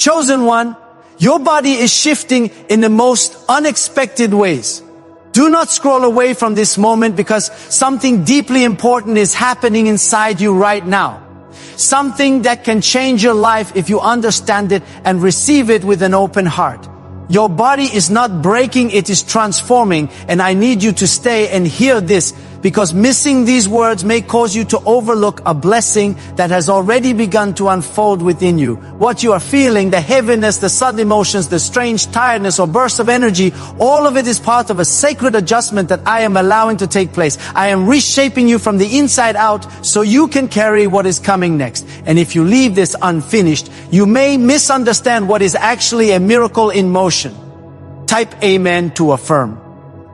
Chosen one, your body is shifting in the most unexpected ways. Do not scroll away from this moment, because something deeply important is happening inside you right now. Something that can change your life if you understand it and receive it with an open heart. Your body is not breaking, it is transforming, and I need you to stay and hear this, because missing these words may cause you to overlook a blessing that has already begun to unfold within you. What you are feeling, the heaviness, the sudden emotions, the strange tiredness or bursts of energy, all of it is part of a sacred adjustment that I am allowing to take place. I am reshaping you from the inside out so you can carry what is coming next. And if you leave this unfinished, you may misunderstand what is actually a miracle in motion. Type amen to affirm.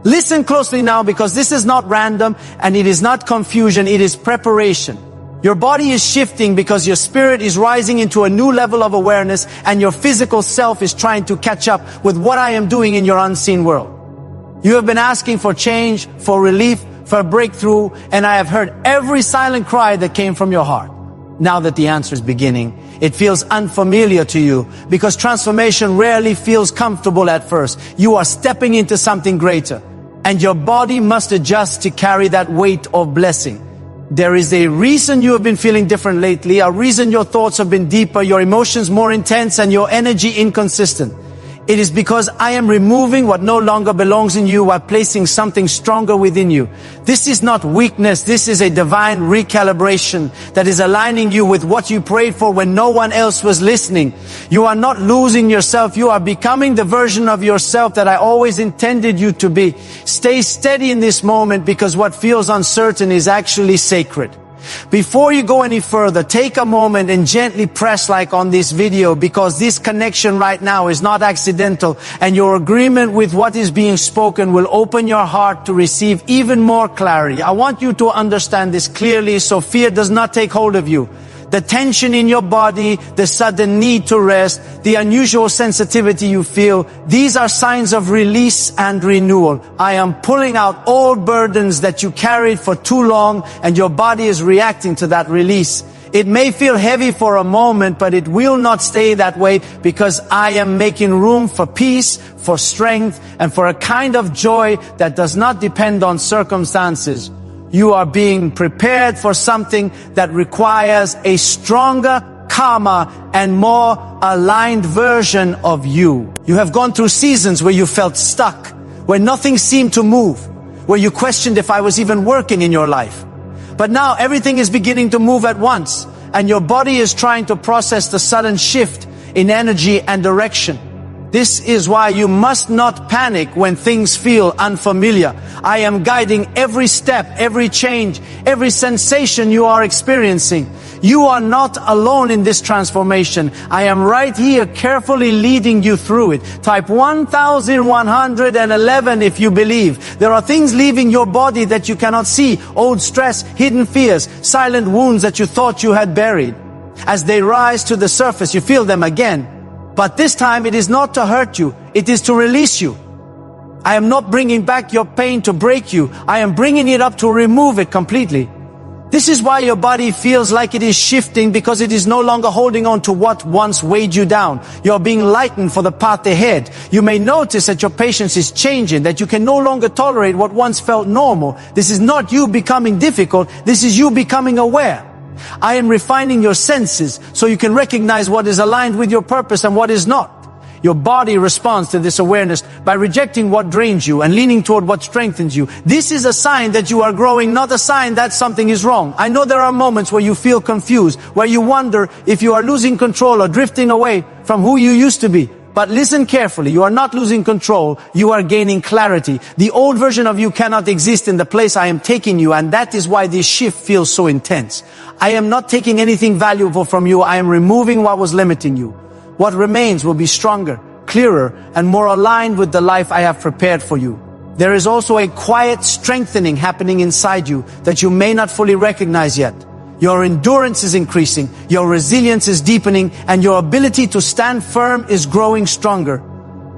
Listen closely now, because this is not random and it is not confusion, it is preparation. Your body is shifting because your spirit is rising into a new level of awareness, and your physical self is trying to catch up with what I am doing in your unseen world. You have been asking for change, for relief, for a breakthrough, and I have heard every silent cry that came from your heart. Now that the answer is beginning, it feels unfamiliar to you, because transformation rarely feels comfortable at first. You are stepping into something greater, and your body must adjust to carry that weight of blessing. There is a reason you have been feeling different lately, a reason your thoughts have been deeper, your emotions more intense, and your energy inconsistent. It is because I am removing what no longer belongs in you while placing something stronger within you. This is not weakness, this is a divine recalibration that is aligning you with what you prayed for when no one else was listening. You are not losing yourself, you are becoming the version of yourself that I always intended you to be. Stay steady in this moment, because what feels uncertain is actually sacred. Before you go any further, take a moment and gently press like on this video, because this connection right now is not accidental, and your agreement with what is being spoken will open your heart to receive even more clarity. I want you to understand this clearly so fear does not take hold of you. The tension in your body, the sudden need to rest, the unusual sensitivity you feel, these are signs of release and renewal. I am pulling out old burdens that you carried for too long, and your body is reacting to that release. It may feel heavy for a moment, but it will not stay that way, because I am making room for peace, for strength, and for a kind of joy that does not depend on circumstances. You are being prepared for something that requires a stronger, calmer, and more aligned version of you. You have gone through seasons where you felt stuck, where nothing seemed to move, where you questioned if I was even working in your life. But now everything is beginning to move at once, and your body is trying to process the sudden shift in energy and direction. This is why you must not panic when things feel unfamiliar. I am guiding every step, every change, every sensation you are experiencing. You are not alone in this transformation. I am right here carefully leading you through it. Type 1111 if you believe. There are things leaving your body that you cannot see. Old stress, hidden fears, silent wounds that you thought you had buried. As they rise to the surface, you feel them again. But this time it is not to hurt you, it is to release you. I am not bringing back your pain to break you. I am bringing it up to remove it completely. This is why your body feels like it is shifting, because it is no longer holding on to what once weighed you down. You are being lightened for the path ahead. You may notice that your patience is changing, that you can no longer tolerate what once felt normal. This is not you becoming difficult, this is you becoming aware. I am refining your senses so you can recognize what is aligned with your purpose and what is not. Your body responds to this awareness by rejecting what drains you and leaning toward what strengthens you. This is a sign that you are growing, not a sign that something is wrong. I know there are moments where you feel confused, where you wonder if you are losing control or drifting away from who you used to be. But listen carefully, you are not losing control, you are gaining clarity. The old version of you cannot exist in the place I am taking you, and that is why this shift feels so intense. I am not taking anything valuable from you, I am removing what was limiting you. What remains will be stronger, clearer, and more aligned with the life I have prepared for you. There is also a quiet strengthening happening inside you that you may not fully recognize yet. Your endurance is increasing, your resilience is deepening, and your ability to stand firm is growing stronger.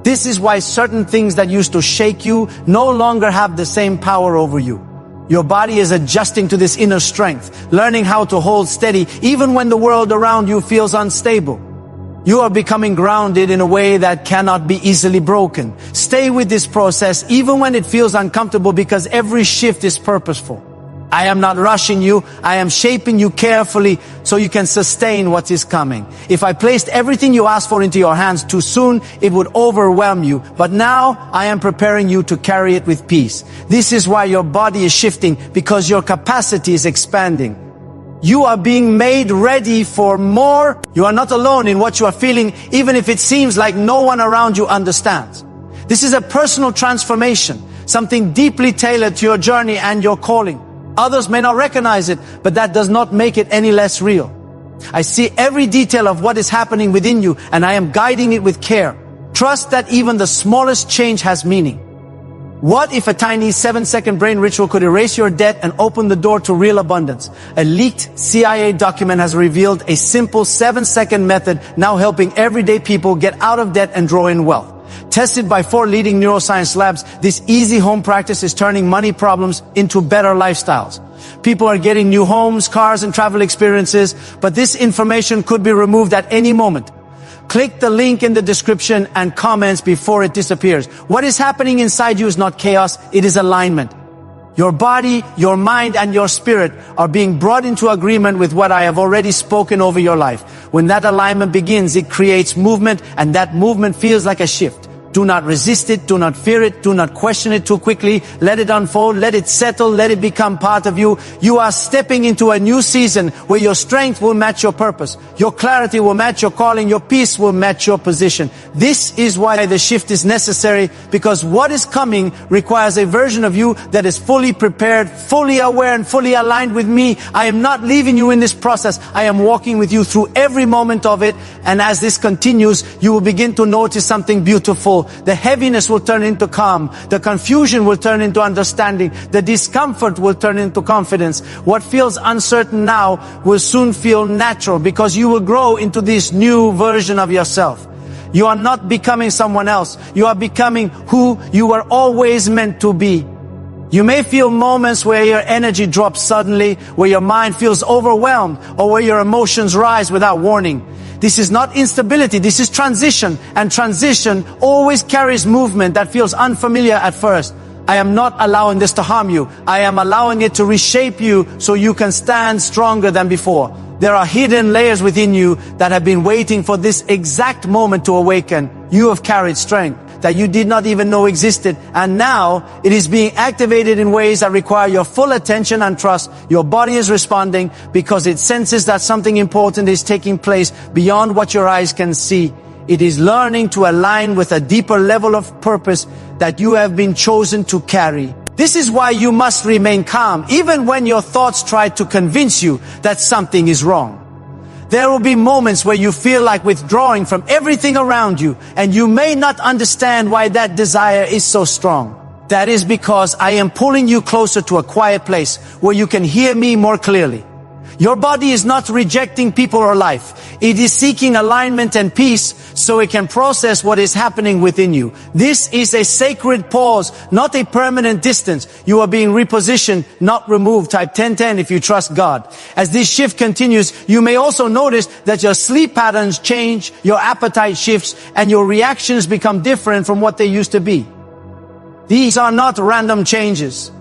This is why certain things that used to shake you no longer have the same power over you. Your body is adjusting to this inner strength, learning how to hold steady even when the world around you feels unstable. You are becoming grounded in a way that cannot be easily broken. Stay with this process even when it feels uncomfortable, because every shift is purposeful. I am not rushing you. I am shaping you carefully so you can sustain what is coming. If I placed everything you asked for into your hands too soon, it would overwhelm you. But now I am preparing you to carry it with peace. This is why your body is shifting, because your capacity is expanding. You are being made ready for more. You are not alone in what you are feeling, even if it seems like no one around you understands. This is a personal transformation, something deeply tailored to your journey and your calling. Others may not recognize it, but that does not make it any less real. I see every detail of what is happening within you, and I am guiding it with care. Trust that even the smallest change has meaning. What if a tiny 7-second brain ritual could erase your debt and open the door to real abundance? A leaked CIA document has revealed a simple 7-second method now helping everyday people get out of debt and draw in wealth. Tested by 4 leading neuroscience labs, this easy home practice is turning money problems into better lifestyles. People are getting new homes, cars, and travel experiences, but this information could be removed at any moment. Click the link in the description and comments before it disappears. What is happening inside you is not chaos, it is alignment. Your body, your mind, and your spirit are being brought into agreement with what I have already spoken over your life. When that alignment begins, it creates movement, and that movement feels like a shift. Do not resist it, do not fear it, do not question it too quickly. Let it unfold, let it settle, let it become part of you. You are stepping into a new season where your strength will match your purpose. Your clarity will match your calling, your peace will match your position. This is why the shift is necessary, because what is coming requires a version of you that is fully prepared, fully aware, and fully aligned with me. I am not leaving you in this process. I am walking with you through every moment of it. And as this continues, you will begin to notice something beautiful. The heaviness will turn into calm. The confusion will turn into understanding. The discomfort will turn into confidence. What feels uncertain now will soon feel natural, because you will grow into this new version of yourself. You are not becoming someone else. You are becoming who you were always meant to be. You may feel moments where your energy drops suddenly, where your mind feels overwhelmed, or where your emotions rise without warning. This is not instability, this is transition. And transition always carries movement that feels unfamiliar at first. I am not allowing this to harm you. I am allowing it to reshape you so you can stand stronger than before. There are hidden layers within you that have been waiting for this exact moment to awaken. You have carried strength that you did not even know existed, and now it is being activated in ways that require your full attention and trust. Your body is responding because it senses that something important is taking place beyond what your eyes can see. It is learning to align with a deeper level of purpose that you have been chosen to carry. This is why you must remain calm, even when your thoughts try to convince you that something is wrong. There will be moments where you feel like withdrawing from everything around you, and you may not understand why that desire is so strong. That is because I am pulling you closer to a quiet place where you can hear me more clearly. Your body is not rejecting people or life. It is seeking alignment and peace so it can process what is happening within you. This is a sacred pause, not a permanent distance. You are being repositioned, not removed. Type 1010 if you trust God. As this shift continues, you may also notice that your sleep patterns change, your appetite shifts, and your reactions become different from what they used to be. These are not random changes.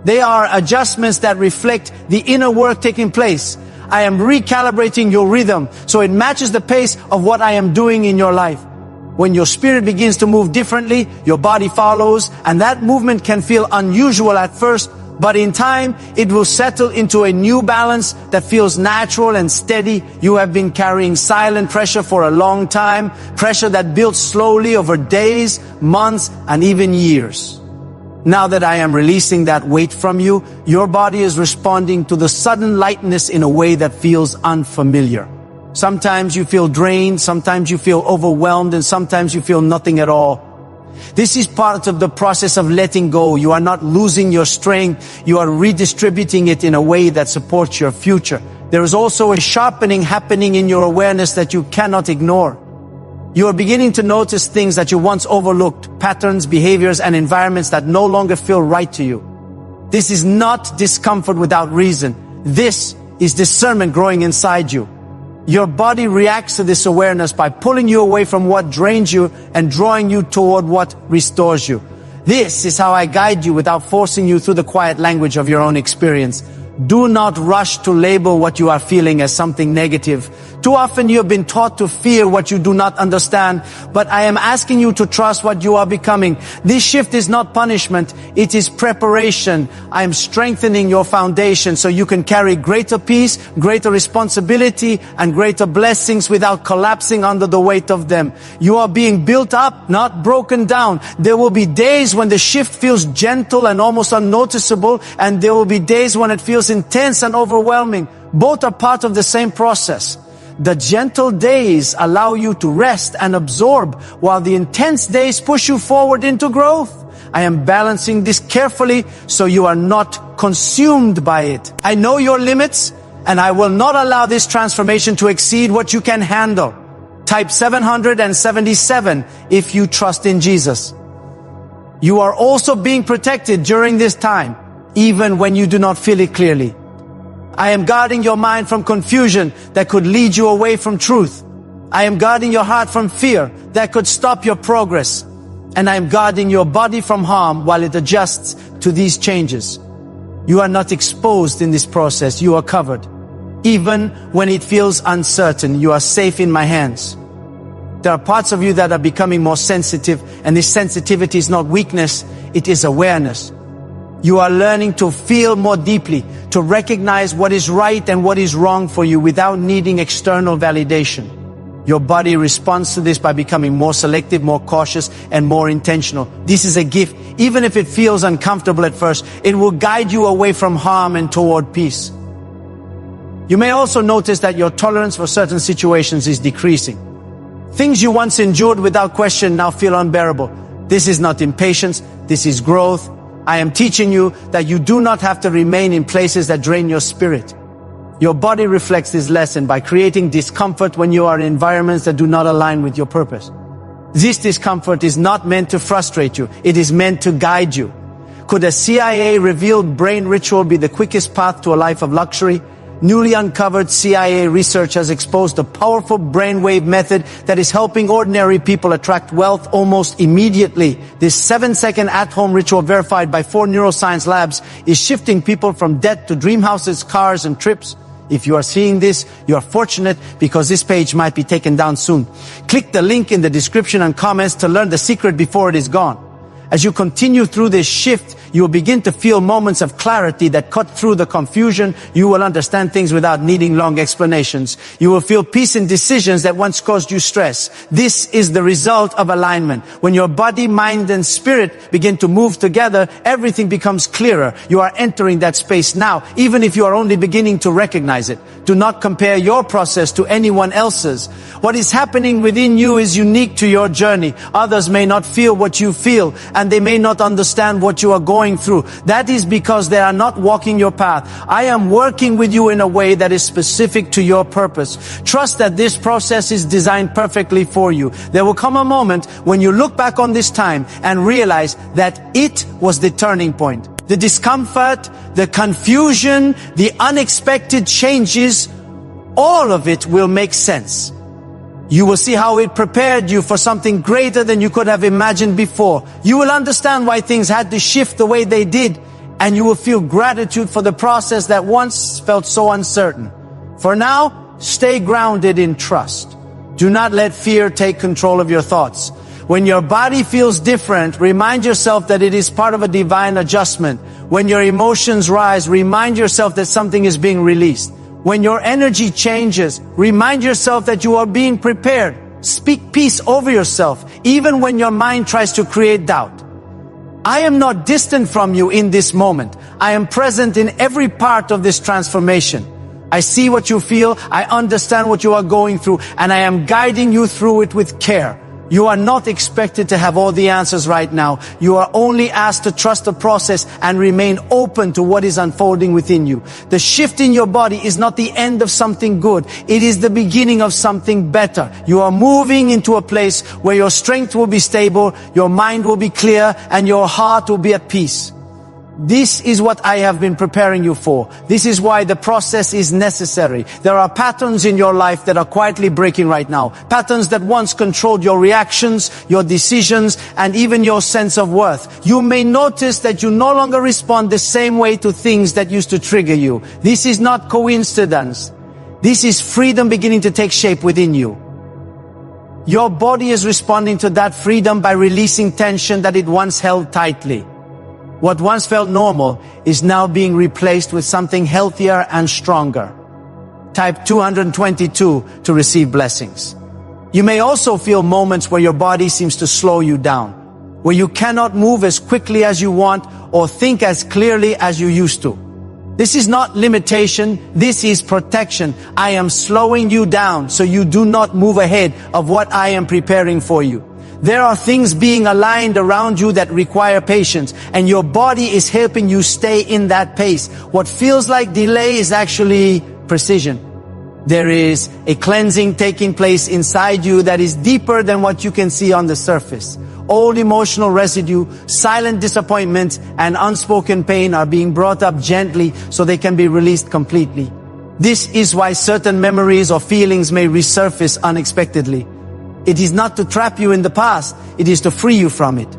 They are adjustments that reflect the inner work taking place. I am recalibrating your rhythm so it matches the pace of what I am doing in your life. When your spirit begins to move differently, your body follows, and that movement can feel unusual at first, but in time, it will settle into a new balance that feels natural and steady. You have been carrying silent pressure for a long time, pressure that builds slowly over days, months, and even years. Now that I am releasing that weight from you, your body is responding to the sudden lightness in a way that feels unfamiliar. Sometimes you feel drained, sometimes you feel overwhelmed, and sometimes you feel nothing at all. This is part of the process of letting go. You are not losing your strength, you are redistributing it in a way that supports your future. There is also a sharpening happening in your awareness that you cannot ignore. You are beginning to notice things that you once overlooked, patterns, behaviors, and environments that no longer feel right to you. This is not discomfort without reason. This is discernment growing inside you. Your body reacts to this awareness by pulling you away from what drains you and drawing you toward what restores you. This is how I guide you without forcing you through the quiet language of your own experience. Do not rush to label what you are feeling as something negative. Too often you have been taught to fear what you do not understand, but I am asking you to trust what you are becoming. This shift is not punishment, it is preparation. I am strengthening your foundation so you can carry greater peace, greater responsibility, and greater blessings without collapsing under the weight of them. You are being built up, not broken down. There will be days when the shift feels gentle and almost unnoticeable, and there will be days when it feels intense and overwhelming. Both are part of the same process. The gentle days allow you to rest and absorb, while the intense days push you forward into growth. I am balancing this carefully so you are not consumed by it. I know your limits, and I will not allow this transformation to exceed what you can handle. Type 777 if you trust in Jesus. You are also being protected during this time, even when you do not feel it clearly. I am guarding your mind from confusion that could lead you away from truth. I am guarding your heart from fear that could stop your progress. And I am guarding your body from harm while it adjusts to these changes. You are not exposed in this process. You are covered. Even when it feels uncertain, you are safe in my hands. There are parts of you that are becoming more sensitive, and this sensitivity is not weakness, it is awareness. You are learning to feel more deeply, to recognize what is right and what is wrong for you without needing external validation. Your body responds to this by becoming more selective, more cautious, and more intentional. This is a gift. Even if it feels uncomfortable at first, it will guide you away from harm and toward peace. You may also notice that your tolerance for certain situations is decreasing. Things you once endured without question now feel unbearable. This is not impatience, this is growth. I am teaching you that you do not have to remain in places that drain your spirit. Your body reflects this lesson by creating discomfort when you are in environments that do not align with your purpose. This discomfort is not meant to frustrate you, it is meant to guide you. Could a CIA-revealed brain ritual be the quickest path to a life of luxury? Newly uncovered CIA research has exposed a powerful brainwave method that is helping ordinary people attract wealth almost immediately. This 7-second at-home ritual verified by 4 neuroscience labs is shifting people from debt to dream houses, cars, and trips. If you are seeing this, you are fortunate because this page might be taken down soon. Click the link in the description and comments to learn the secret before it is gone. As you continue through this shift, you will begin to feel moments of clarity that cut through the confusion. You will understand things without needing long explanations. You will feel peace in decisions that once caused you stress. This is the result of alignment. When your body, mind, and spirit begin to move together, everything becomes clearer. You are entering that space now, even if you are only beginning to recognize it. Do not compare your process to anyone else's. What is happening within you is unique to your journey. Others may not feel what you feel, and they may not understand what you are going through. That is because they are not walking your path. I am working with you in a way that is specific to your purpose. Trust that this process is designed perfectly for you. There will come a moment when you look back on this time and realize that it was the turning point. The discomfort, the confusion, the unexpected changes, all of it will make sense. You will see how it prepared you for something greater than you could have imagined before. You will understand why things had to shift the way they did, and you will feel gratitude for the process that once felt so uncertain. For now, stay grounded in trust. Do not let fear take control of your thoughts. When your body feels different, remind yourself that it is part of a divine adjustment. When your emotions rise, remind yourself that something is being released. When your energy changes, remind yourself that you are being prepared. Speak peace over yourself, even when your mind tries to create doubt. I am not distant from you in this moment. I am present in every part of this transformation. I see what you feel, I understand what you are going through, and I am guiding you through it with care. You are not expected to have all the answers right now. You are only asked to trust the process and remain open to what is unfolding within you. The shift in your body is not the end of something good. It is the beginning of something better. You are moving into a place where your strength will be stable, your mind will be clear, and your heart will be at peace. This is what I have been preparing you for. This is why the process is necessary. There are patterns in your life that are quietly breaking right now. Patterns that once controlled your reactions, your decisions, and even your sense of worth. You may notice that you no longer respond the same way to things that used to trigger you. This is not coincidence. This is freedom beginning to take shape within you. Your body is responding to that freedom by releasing tension that it once held tightly. What once felt normal is now being replaced with something healthier and stronger. Type 222 to receive blessings. You may also feel moments where your body seems to slow you down, where you cannot move as quickly as you want or think as clearly as you used to. This is not limitation, this is protection. I am slowing you down so you do not move ahead of what I am preparing for you. There are things being aligned around you that require patience, and your body is helping you stay in that pace. What feels like delay is actually precision. There is a cleansing taking place inside you that is deeper than what you can see on the surface. Old emotional residue, silent disappointment, and unspoken pain are being brought up gently so they can be released completely. This is why certain memories or feelings may resurface unexpectedly. It is not to trap you in the past, it is to free you from it.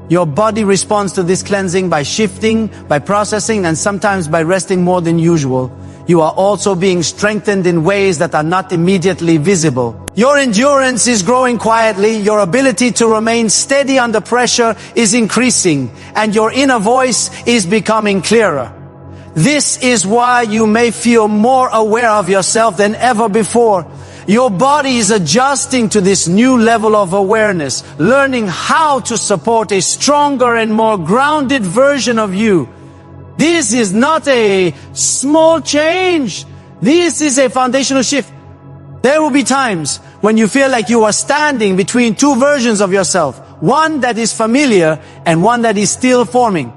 Your body responds to this cleansing by shifting, by processing, and sometimes by resting more than usual. You are also being strengthened in ways that are not immediately visible. Your endurance is growing quietly, your ability to remain steady under pressure is increasing, and your inner voice is becoming clearer. This is why you may feel more aware of yourself than ever before. Your body is adjusting to this new level of awareness, learning how to support a stronger and more grounded version of you. This is not a small change. This is a foundational shift. There will be times when you feel like you are standing between two versions of yourself, one that is familiar and one that is still forming.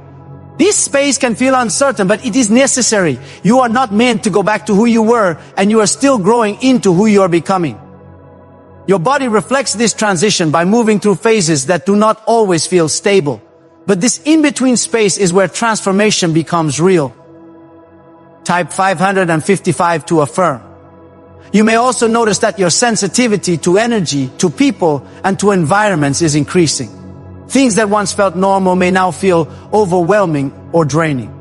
This space can feel uncertain, but it is necessary. You are not meant to go back to who you were, and you are still growing into who you are becoming. Your body reflects this transition by moving through phases that do not always feel stable. But this in-between space is where transformation becomes real. Type 555 to affirm. You may also notice that your sensitivity to energy, to people, and to environments is increasing. Things that once felt normal may now feel overwhelming or draining.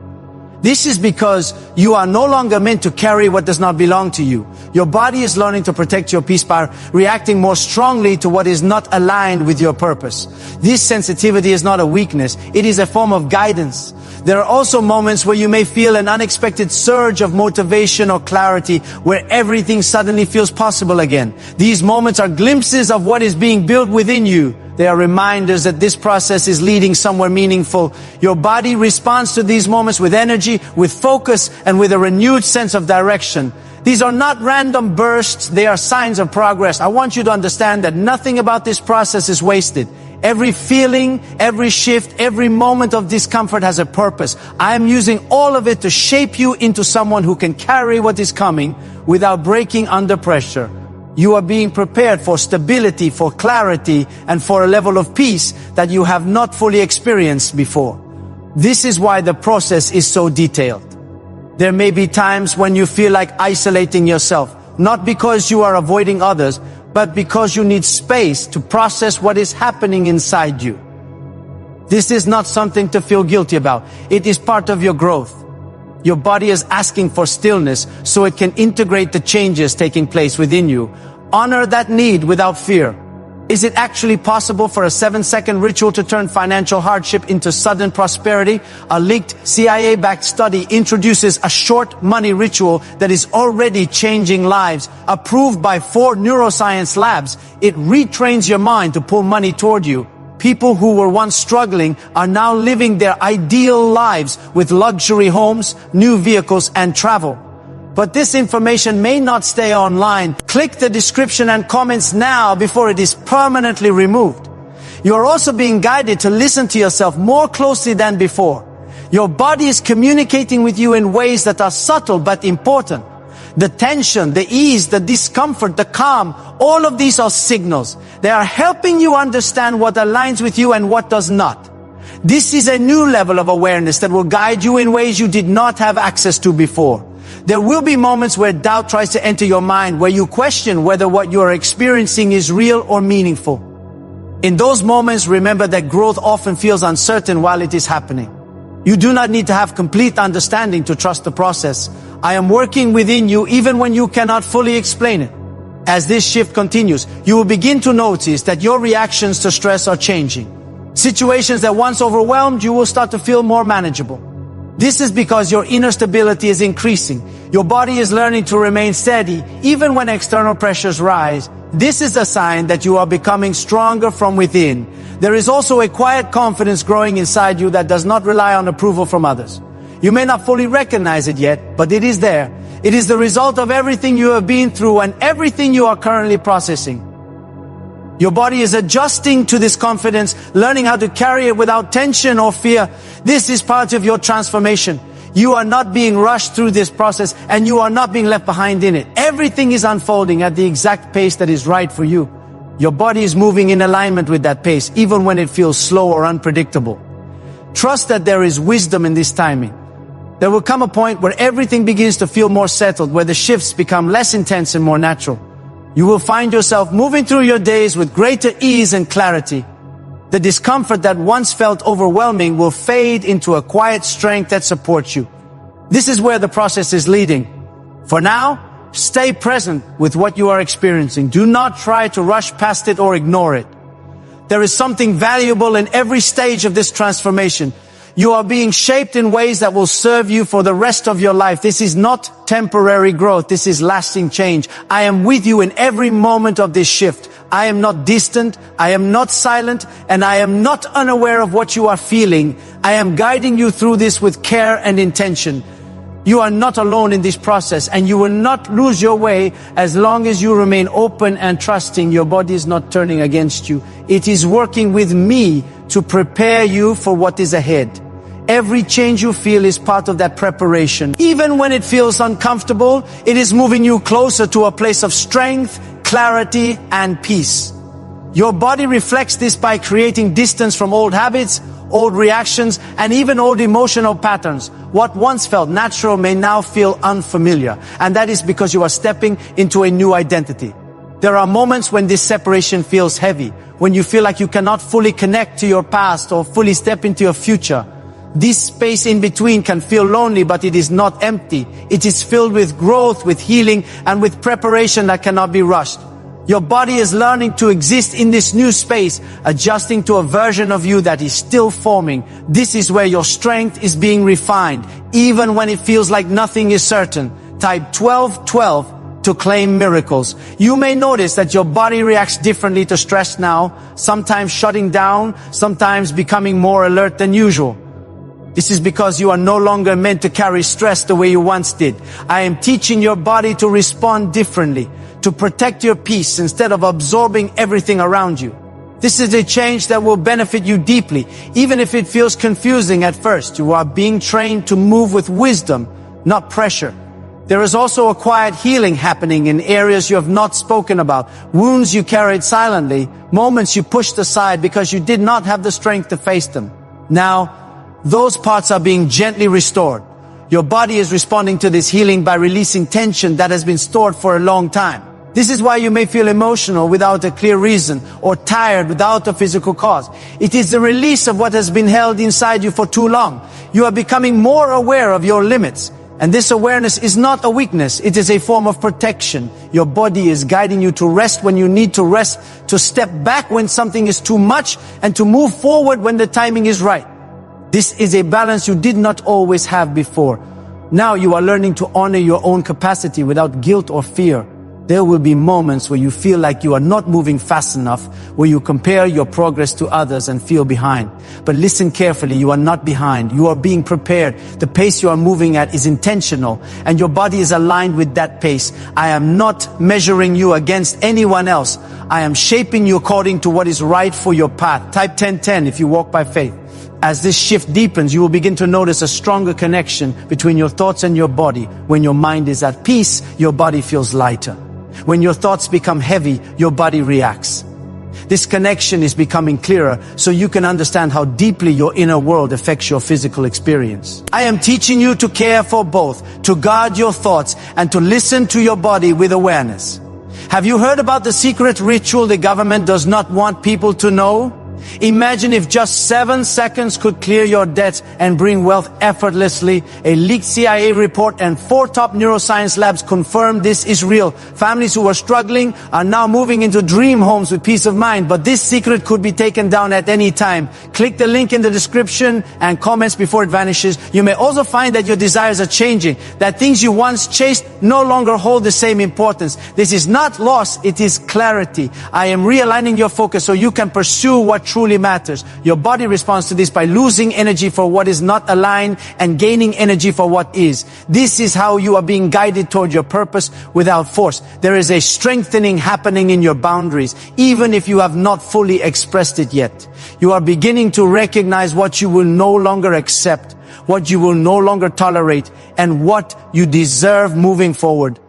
This is because you are no longer meant to carry what does not belong to you. Your body is learning to protect your peace by reacting more strongly to what is not aligned with your purpose. This sensitivity is not a weakness, it is a form of guidance. There are also moments where you may feel an unexpected surge of motivation or clarity, where everything suddenly feels possible again. These moments are glimpses of what is being built within you. They are reminders that this process is leading somewhere meaningful. Your body responds to these moments with energy, with focus, and with a renewed sense of direction. These are not random bursts, they are signs of progress. I want you to understand that nothing about this process is wasted. Every feeling, every shift, every moment of discomfort has a purpose. I am using all of it to shape you into someone who can carry what is coming without breaking under pressure. You are being prepared for stability, for clarity, and for a level of peace that you have not fully experienced before. This is why the process is so detailed. There may be times when you feel like isolating yourself, not because you are avoiding others, but because you need space to process what is happening inside you. This is not something to feel guilty about. It is part of your growth. Your body is asking for stillness so it can integrate the changes taking place within you. Honor that need without fear. Is it actually possible for a 7-second ritual to turn financial hardship into sudden prosperity? A leaked CIA-backed study introduces a short money ritual that is already changing lives. Approved by 4 neuroscience labs, it retrains your mind to pull money toward you. People who were once struggling are now living their ideal lives with luxury homes, new vehicles, and travel. But this information may not stay online. Click the description and comments now before it is permanently removed. You are also being guided to listen to yourself more closely than before. Your body is communicating with you in ways that are subtle but important. The tension, the ease, the discomfort, the calm, all of these are signals. They are helping you understand what aligns with you and what does not. This is a new level of awareness that will guide you in ways you did not have access to before. There will be moments where doubt tries to enter your mind, where you question whether what you are experiencing is real or meaningful. In those moments, remember that growth often feels uncertain while it is happening. You do not need to have complete understanding to trust the process. I am working within you even when you cannot fully explain it. As this shift continues, you will begin to notice that your reactions to stress are changing. Situations that once overwhelmed you will start to feel more manageable. This is because your inner stability is increasing. Your body is learning to remain steady even when external pressures rise. This is a sign that you are becoming stronger from within. There is also a quiet confidence growing inside you that does not rely on approval from others. You may not fully recognize it yet, but it is there. It is the result of everything you have been through and everything you are currently processing. Your body is adjusting to this confidence, learning how to carry it without tension or fear. This is part of your transformation. You are not being rushed through this process, and you are not being left behind in it. Everything is unfolding at the exact pace that is right for you. Your body is moving in alignment with that pace, even when it feels slow or unpredictable. Trust that there is wisdom in this timing. There will come a point where everything begins to feel more settled, where the shifts become less intense and more natural. You will find yourself moving through your days with greater ease and clarity. The discomfort that once felt overwhelming will fade into a quiet strength that supports you. This is where the process is leading. For now, stay present with what you are experiencing. Do not try to rush past it or ignore it. There is something valuable in every stage of this transformation. You are being shaped in ways that will serve you for the rest of your life. This is not temporary growth. This is lasting change. I am with you in every moment of this shift. I am not distant. I am not silent. And I am not unaware of what you are feeling. I am guiding you through this with care and intention. You are not alone in this process, and you will not lose your way as long as you remain open and trusting. Your body is not turning against you. It is working with me to prepare you for what is ahead. Every change you feel is part of that preparation. Even when it feels uncomfortable, it is moving you closer to a place of strength, clarity, and peace. Your body reflects this by creating distance from old habits, old reactions, and even old emotional patterns. What once felt natural may now feel unfamiliar, and that is because you are stepping into a new identity. There are moments when this separation feels heavy, when you feel like you cannot fully connect to your past or fully step into your future. This space in between can feel lonely, but it is not empty. It is filled with growth, with healing, and with preparation that cannot be rushed. Your body is learning to exist in this new space, adjusting to a version of you that is still forming. This is where your strength is being refined, even when it feels like nothing is certain. Type 1212 to claim miracles. You may notice that your body reacts differently to stress now, sometimes shutting down, sometimes becoming more alert than usual. This is because you are no longer meant to carry stress the way you once did. I am teaching your body to respond differently, to protect your peace instead of absorbing everything around you. This is a change that will benefit you deeply, even if it feels confusing at first. You are being trained to move with wisdom, not pressure. There is also a quiet healing happening in areas you have not spoken about, wounds you carried silently, moments you pushed aside because you did not have the strength to face them. Now, those parts are being gently restored. Your body is responding to this healing by releasing tension that has been stored for a long time. This is why you may feel emotional without a clear reason, or tired without a physical cause. It is the release of what has been held inside you for too long. You are becoming more aware of your limits. And this awareness is not a weakness, it is a form of protection. Your body is guiding you to rest when you need to rest, to step back when something is too much, and to move forward when the timing is right. This is a balance you did not always have before. Now you are learning to honor your own capacity without guilt or fear. There will be moments where you feel like you are not moving fast enough, where you compare your progress to others and feel behind. But listen carefully, you are not behind. You are being prepared. The pace you are moving at is intentional, and your body is aligned with that pace. I am not measuring you against anyone else. I am shaping you according to what is right for your path. Type 1010 if you walk by faith. As this shift deepens, you will begin to notice a stronger connection between your thoughts and your body. When your mind is at peace, your body feels lighter. When your thoughts become heavy, your body reacts. this connection is becoming clearer so you can understand how deeply your inner world affects your physical experience. I am teaching you to care for both, to guard your thoughts, and to listen to your body with awareness. Have you heard about the secret ritual the government does not want people to know? Imagine if just 7 seconds could clear your debts and bring wealth effortlessly. A leaked CIA report and 4 top neuroscience labs confirm this is real. Families who were struggling are now moving into dream homes with peace of mind. But this secret could be taken down at any time. Click the link in the description and comments before it vanishes. You may also find that your desires are changing, that things you once chased no longer hold the same importance. This is not loss, it is clarity. I am realigning your focus so you can pursue what truly matters. Your body responds to this by losing energy for what is not aligned and gaining energy for what is. This is how you are being guided toward your purpose without force. There is a strengthening happening in your boundaries, even if you have not fully expressed it yet. You are beginning to recognize what you will no longer accept, what you will no longer tolerate, and what you deserve moving forward.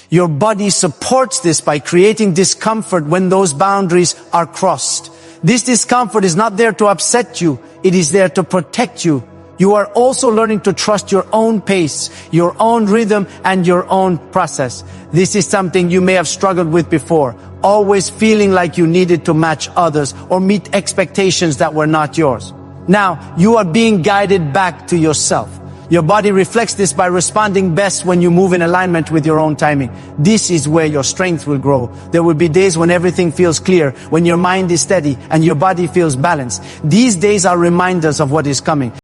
Your body supports this by creating discomfort when those boundaries are crossed. This discomfort is not there to upset you, it is there to protect you. You are also learning to trust your own pace, your own rhythm, and your own process. This is something you may have struggled with before, always feeling like you needed to match others or meet expectations that were not yours. Now, you are being guided back to yourself. Your body reflects this by responding best when you move in alignment with your own timing. This is where your strength will grow. There will be days when everything feels clear, when your mind is steady and your body feels balanced. These days are reminders of what is coming.